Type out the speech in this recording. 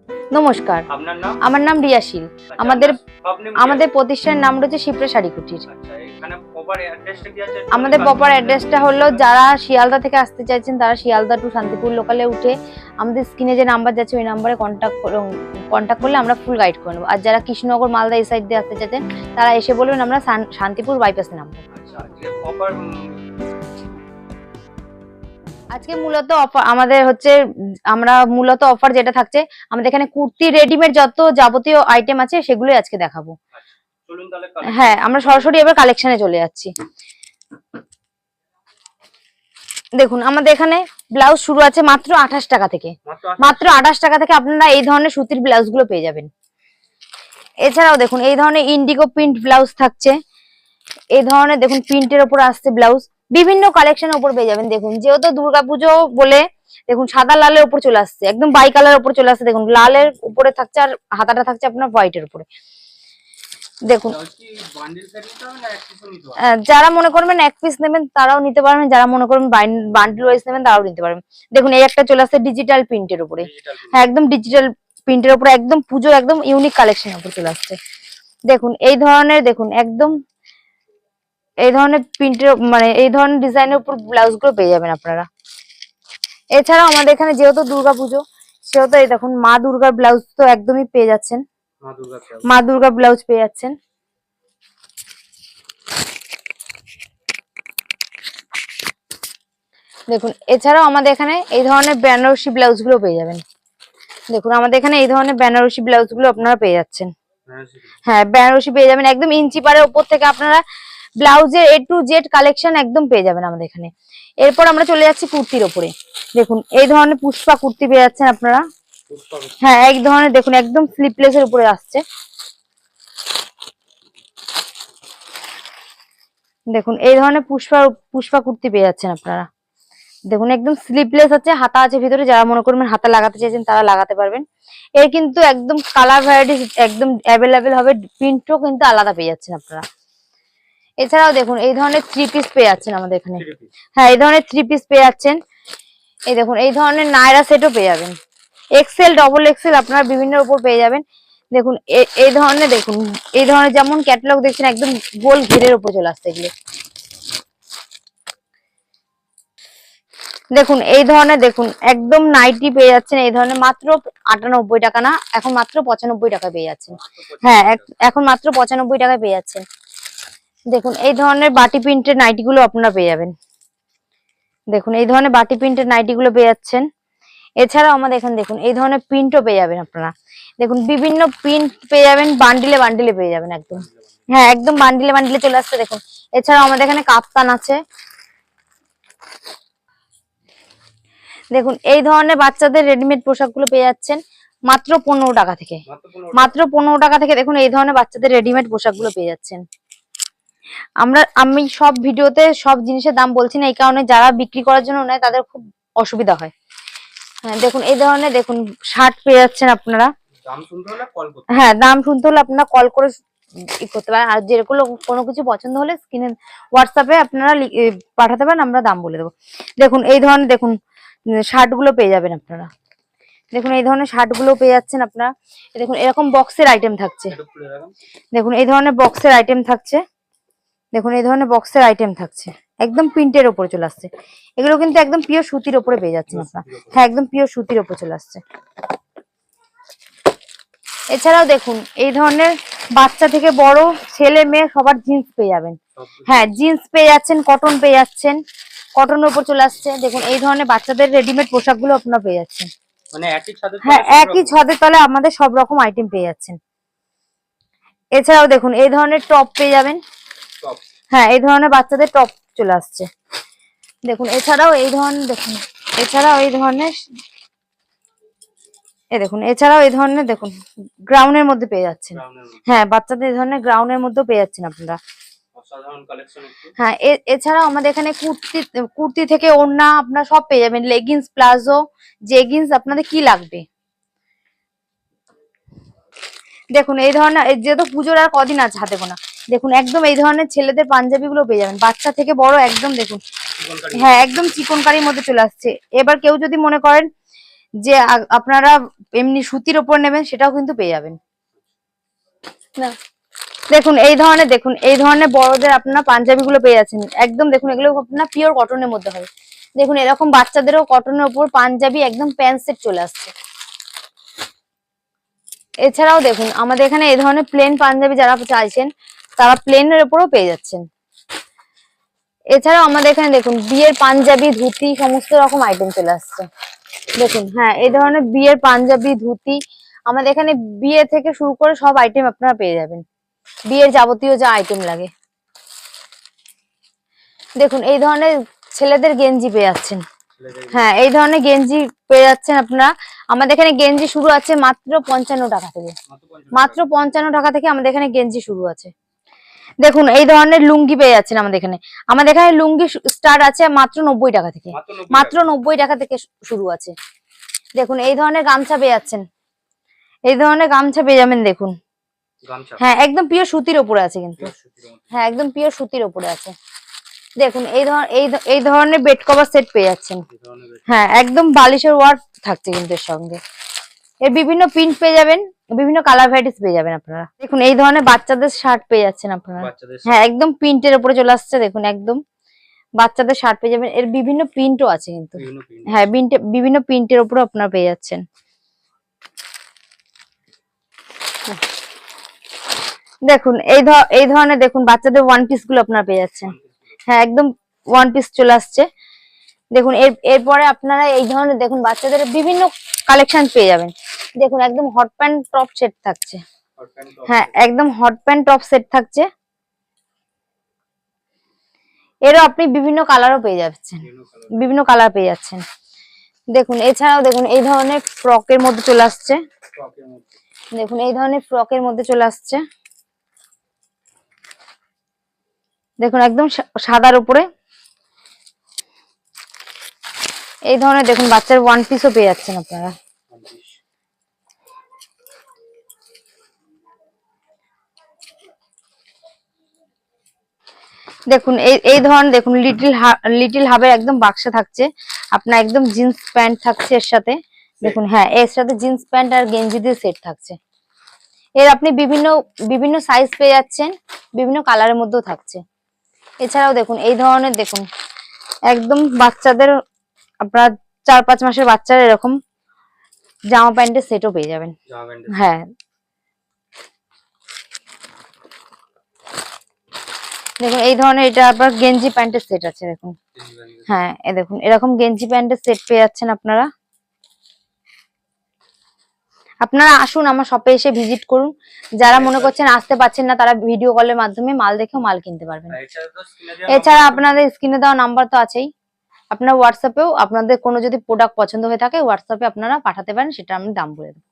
নমস্কার, আপনার নাম? আমার নাম রিয়াশীল। আচ্ছা, আমাদের আপনার shop name কি আমাদের আছে? প্রতিষ্ঠানের নাম রয়েছে শিপ্রা শাড়ি কুটির। আচ্ছা, এখানে প্রপার অ্যাড্রেসটা কি আছে? আমাদের প্রপার অ্যাড্রেসটা হলো, যারা শিয়ালদা থেকে আসতে চাইছেন তারা শিয়ালদা টু শান্তিপুর লোকালে উঠে আমাদের স্ক্রিনে যে নাম্বার যাচ্ছে ওই নাম্বারে কন্ট্যাক্ট করলে আমরা ফুল গাইড করে নেবো। আর যারা কৃষ্ণনগর মালদা এই সাইড দিয়ে আসতে চাইছেন তারা এসে বলবেন আমরা শান্তিপুর বাইপাসে নামবো। আচ্ছা, আজকে প্রপার আজকে মূলত অফার আমাদের হচ্ছে, আমরা মূলত অফার যেটা থাকছে আমাদের এখানে কুর্তি রেডিমেড যত যাবতীয় আইটেম আছে সেগুলোই আজকে দেখাবো। চলুন তাহলে হ্যাঁ, আমরা সরাসরি এবার কালেকশনে চলে যাচ্ছি। দেখুন আমাদের এখানে ব্লাউজ শুরু আছে মাত্র 28 টাকা থেকে। মাত্র 28 টাকা থেকে আপনারা এই ধরনের সুতির ব্লাউজ গুলো পেয়ে যাবেন। এছাড়াও দেখুন এই ধরনের ইন্ডিগো প্রিন্ট ব্লাউজ থাকছে। এই ধরনের দেখুন প্রিন্টের উপর আসছে ব্লাউজ, বিভিন্ন কালেকশনের উপর পেয়ে যাবেন। দেখুন যেহেতু দুর্গাপুজো বলে দেখুন সাদা লালের উপর চলে আসছে, একদম বাই কালার উপর চলে আসছে। দেখুন লালের উপরে থাকছে আর হাতাটা থাকছে আপনার হোয়াইটের উপরে। দেখুন যারা মনে করবেন এক পিস নেবেন তারাও নিতে পারবেন, যারা মনে করবেন বান্ডেল ওয়াইজ নেবেন তারাও নিতে পারবেন। দেখুন এই একটা চলে আসছে ডিজিটাল প্রিন্টের উপরে। হ্যাঁ, একদম ডিজিটাল প্রিন্টের উপরে, একদম পুজোর একদম ইউনিক কালেকশনের উপর চলে আসছে। দেখুন এই ধরনের, দেখুন একদম এই ধরনের প্রিন্টের মানে এই ধরনের ডিজাইনের উপর ব্লাউজ গুলো পেয়ে যাবেন আপনারা। এছাড়াও আমাদের এখানে যেহেতু দুর্গাপুজো সেহেতু এই দেখুন মা দুর্গার ব্লাউজ তো একদমই পেয়ে যাচ্ছেন। মা দুর্গা ব্লাউজ পেয়ে যাচ্ছেন। দেখুন এছাড়াও আমাদের এখানে এই ধরনের বেনারসি ব্লাউজ গুলো পেয়ে যাবেন। দেখুন আমাদের এখানে এই ধরনের বেনারসি ব্লাউজ গুলো আপনারা পেয়ে যাচ্ছেন। হ্যাঁ, বেনারসি পেয়ে যাবেন একদম ইঞ্চি পাড়ের উপর থেকে আপনারা ব্লাউজের A to Z কালেকশন একদম পেয়ে যাবেন আমাদের এখানে। এরপর আমরা চলে যাচ্ছি কুর্তির উপরে। দেখুন এই ধরনের পুষ্পা কুর্তি পেয়ে যাচ্ছেন আপনারা। হ্যাঁ, এক ধরনের দেখুন একদম স্লিপলেস এর উপরে আসছে। দেখুন এই ধরনের পুষ্পা কুর্তি পেয়ে যাচ্ছেন আপনারা। দেখুন একদম স্লিপলেস আছে, হাতা আছে ভিতরে, যারা মনে করবেন হাতা লাগাতে চাইছেন তারা লাগাতে পারবেন। এর কিন্তু একদম কালার ভ্যারাইটি একদম অ্যাভেলেবেল হবে, প্রিন্টও কিন্তু আলাদা পেয়ে যাচ্ছেন আপনারা। এছাড়াও দেখুন এই ধরনের 3 পিস পেয়ে যাচ্ছেন আমাদের এখানে। হ্যাঁ, এই ধরনের 3 পিস পেয়ে যাচ্ছেন। এই দেখুন এই ধরনের নায়রা সেটও পেয়ে যাবেন, এক্সেল ডবল এক্সেল আপনারা বিভিন্ন উপর পেয়ে যাবেন। দেখুন এই ধরনের, দেখুন এই ধরনের যেমন ক্যাটালগ দেখছেন একদম গোল ঘেরের উপর চলে আসছে এগুলো। দেখুন এই ধরনের, দেখুন একদম নাইটি পেয়ে যাচ্ছেন এই ধরনের মাত্র 98 টাকা না, এখন মাত্র 95 টাকা পেয়ে যাচ্ছেন। হ্যাঁ, এখন মাত্র 95 টাকায় পেয়ে যাচ্ছেন। দেখুন এই ধরনের বাটি প্রিন্টের নাইটি গুলো আপনারা পেয়ে যাবেন। দেখুন এই ধরনের বাটি প্রিন্টের নাইটি গুলো পেয়ে যাচ্ছেন। এছাড়াও আমাদের এখানে দেখুন এই ধরনের প্রিন্টও পেয়ে যাবেন আপনারা। দেখুন বিভিন্ন প্রিন্ট পেয়ে যাবেন, বান্ডিলে বান্ডিলে পেয়ে যাবেন একদম। হ্যাঁ, একদম বান্ডিলে বান্ডিলে চলে আসছে। দেখুন এছাড়াও আমাদের এখানে কাপ্তান আছে। দেখুন এই ধরনের বাচ্চাদের রেডিমেড পোশাকগুলো পেয়ে যাচ্ছেন মাত্র 15 টাকা থেকে। মাত্র 15 টাকা থেকে দেখুন এই ধরনের বাচ্চাদের রেডিমেড পোশাকগুলো পেয়ে যাচ্ছেন। আমি সব ভিডিওতে সব জিনিসের দাম বলছি না, এই কারণে যারা বিক্রি করার জন্য নেয় তাদের খুব অসুবিধা হয়। হ্যাঁ, দেখুন এই ধরনের দেখুন শার্ট পেয়ে যাচ্ছেন আপনারা। হ্যাঁ, দাম শুনতে হলে আপনারা কল করে করতে পারেন। আর যেগুলো কোনো কিছু পছন্দ হলে স্ক্রিনে হোয়াটসঅ্যাপে আপনারা পাঠাতে পারেন, আমরা দাম বলে দেবো। দেখুন এই ধরনের দেখুন শার্ট গুলো পেয়ে যাবেন আপনারা। দেখুন এই ধরনের শার্ট গুলো পেয়ে যাচ্ছেন আপনারা। দেখুন এরকম বক্সের আইটেম থাকছে। দেখুন এই ধরনের বক্সের আইটেম থাকছে। দেখুন এই ধরনের বক্সের আইটেম থাকছে, একদম প্রিন্টের উপরে চলে আসছে। এগুলো কিন্তু একদম পিওর সুতির উপরে পেয়ে যাচ্ছেন আপনারা। হ্যাঁ, একদম পিওর সুতির উপরে চলে আসছে। এছাড়াও দেখুন এই ধরনের বাচ্চা থেকে বড় ছেলে মেয়ে সবার জিন্স পেয়ে যাবেন। হ্যাঁ, জিন্স পেয়ে যাচ্ছেন, কটন পেয়ে যাচ্ছেন, কটনের উপর চলে আসছে। দেখুন এই ধরনের বাচ্চাদের রেডিমেড পোশাক গুলো আপনারা পেয়ে যাচ্ছেন। হ্যাঁ, একই ছাদের তলে আমাদের সব রকম আইটেম পেয়ে যাচ্ছেন। এছাড়াও দেখুন এই ধরনের টপ পেয়ে যাবেন। হ্যাঁ, এই ধরনের বাচ্চাদের টপ চলে আসছে। দেখুন এছাড়াও এই ধরনের, দেখুন এছাড়াও এই ধরনের, দেখুন এছাড়াও এই ধরনের দেখুন গ্রাউন্ডের মধ্যে পেয়ে যাচ্ছেন। হ্যাঁ, বাচ্চাদের এই ধরনের গ্রাউন্ডের মধ্যে পেয়ে যাচ্ছেন আপনারা। হ্যাঁ, এছাড়াও আমাদের এখানে কুর্তি থেকে ওড়না আপনারা সব পেয়ে যাবেন, লেগিংস, প্লাজো, জেগিংস, আপনাদের কি লাগবে। দেখুন এই ধরনের, যেহেতু পুজোর আর কদিন আছে হাতে গোনা, দেখুন একদম এই ধরনের ছেলেদের পাঞ্জাবি গুলো পেয়ে যাবেন, বাচ্চা থেকে বড় একদম। দেখুন হ্যাঁ, একদম চিকনকারির মধ্যে চলে আসছে। এবার কেউ যদি মনে করেন যে আপনারা এমনি সুতির ওপর নেবেন সেটাও কিন্তু পেয়ে যাবেন। না দেখুন এই ধরনের বড়দের আপনারা পাঞ্জাবি গুলো পেয়ে যাচ্ছেন একদম। দেখুন এগুলো আপনার পিওর কটনের মধ্যে হবে। দেখুন এরকম বাচ্চাদেরও কটনের ওপর পাঞ্জাবি একদম প্যান্ট সেট চলে আসছে। এছাড়াও দেখুন আমাদের এখানে এই ধরনের প্লেন পাঞ্জাবি যারা চাইছেন তারা প্লেনের উপরও পেয়ে যাচ্ছেন। এছাড়াও আমাদের এখানে দেখুন বিয়ের পাঞ্জাবি ধুতি সমস্ত রকম আইটেম চলে আসছে। দেখুন হ্যাঁ এই ধরনের বিয়ের পাঞ্জাবি ধুতি আমাদের এখানে বিয়ে থেকে শুরু করে সব আইটেম আপনারা পেয়ে যাবেন, বিয়ের যাবতীয় যা আইটেম লাগে। দেখুন এই ধরনের ছেলেদের গেঞ্জি পেয়ে যাচ্ছেন। হ্যাঁ এই ধরনের গেঞ্জি পেয়ে যাচ্ছেন আপনারা। আমাদের এখানে গেঞ্জি শুরু আছে মাত্র 55 টাকা থেকে। মাত্র 55 টাকা থেকে আমাদের এখানে গেঞ্জি শুরু আছে। দেখুন এই ধরনের লুঙ্গি পেয়ে যাচ্ছেন আমাদের এখানে। আমাদের এখানে লুঙ্গি স্টার্ট আছে মাত্র 90 টাকা থেকে। মাত্র 90 টাকা থেকে শুরু আছে। দেখুন এই ধরনের গামছা পেয়ে যাচ্ছেন। এই ধরনের গামছা পেয়ে যাবেন দেখুন। হ্যাঁ একদম পিওর সুতির উপরে আছে কিন্তু। হ্যাঁ একদম পিওর সুতির উপরে আছে। দেখুন এই ধরনের বেড কভার সেট পেয়ে যাচ্ছেন। হ্যাঁ একদম বালিশের ওয়ার্ক থাকছে কিন্তু এর সঙ্গে। এর বিভিন্ন প্রিন্ট পেয়ে যাবেন, বিভিন্ন কালার ভ্যারাইটিস পেয়ে যাবেন আপনারা। দেখুন এই ধরনের বাচ্চাদের শার্ট পেয়ে যাচ্ছেন আপনারা। হ্যাঁ একদম প্রিন্টের উপরে চলে আসছে। দেখুন একদম বাচ্চাদের শার্ট পেয়ে যাবেন। এর বিভিন্ন প্রিন্টও আছে কিন্তু। হ্যাঁ বিভিন্ন প্রিন্টের উপরে আপনারা পেয়ে যাচ্ছেন। দেখুন এই ধরনের দেখুন বাচ্চাদের ওয়ান পিস গুলো আপনারা পেয়ে যাচ্ছেন। হ্যাঁ একদম ওয়ান পিস চলে আসছে। দেখুন এরপরে আপনারা এই ধরনের দেখুন বাচ্চাদের বিভিন্ন কালেকশন পেয়ে যাবেন। দেখুন একদম হট প্যান্ট টপ সেট থাকছে। হ্যাঁ একদম হট প্যান্ট টপ সেট থাকছে। এরও আপনি বিভিন্ন কালারও পেয়ে যাচ্ছেন, বিভিন্ন কালার পেয়ে যাচ্ছেন। দেখুন এছাড়াও দেখুন এই ধরনের ফ্রকের মধ্যে চলে আসছে। দেখুন এই ধরনের ফ্রকের মধ্যে চলে আসছে। দেখুন একদম সাদার উপরে এই ধরনের দেখুন বাচ্চার ওয়ান পিসও পেয়ে যাচ্ছেন আপনারা। দেখুন এই ধরনের দেখুন লিটিল হাবের একদম বাক্সা থাকছে আপনার। একদম জিন্স প্যান্ট থাকছে এর সাথে। দেখুন হ্যাঁ এর সাথে জিন্স প্যান্ট আর গেঞ্জি দিয়ে সেট থাকছে। এর আপনি বিভিন্ন সাইজ পেয়ে যাচ্ছেন, বিভিন্ন কালারের মধ্যেও থাকছে। এছাড়াও দেখুন এই ধরনের দেখুন একদম বাচ্চাদের আপনার 4-5 মাসের বাচ্চারা এরকম জামা প্যান্টের সেটও পেয়ে যাবেন। হ্যাঁ দেখুন এই ধরনের এটা আবার গেঞ্জি প্যান্টের সেট আছে দেখুন। হ্যাঁ দেখুন এরকম গেঞ্জি প্যান্টের সেট পেয়ে যাচ্ছেন আপনারা। আপনারা আসুন আমার শপে এসে ভিজিট করুন। যারা মনে করছেন আসতে পারছেন না তারা ভিডিও কলের মাধ্যমে মাল দেখেও মাল কিনতে পারবেন। এছাড়া আপনাদের স্ক্রিনে দেওয়া নাম্বার তো আছেই। আপনার হোয়াটসঅ্যাপেও আপনাদের কোনো যদি প্রোডাক্ট পছন্দ হয়ে থাকে হোয়াটসঅ্যাপে আপনারা পাঠাতে পারেন, সেটা আমি দাম বলে দেবো।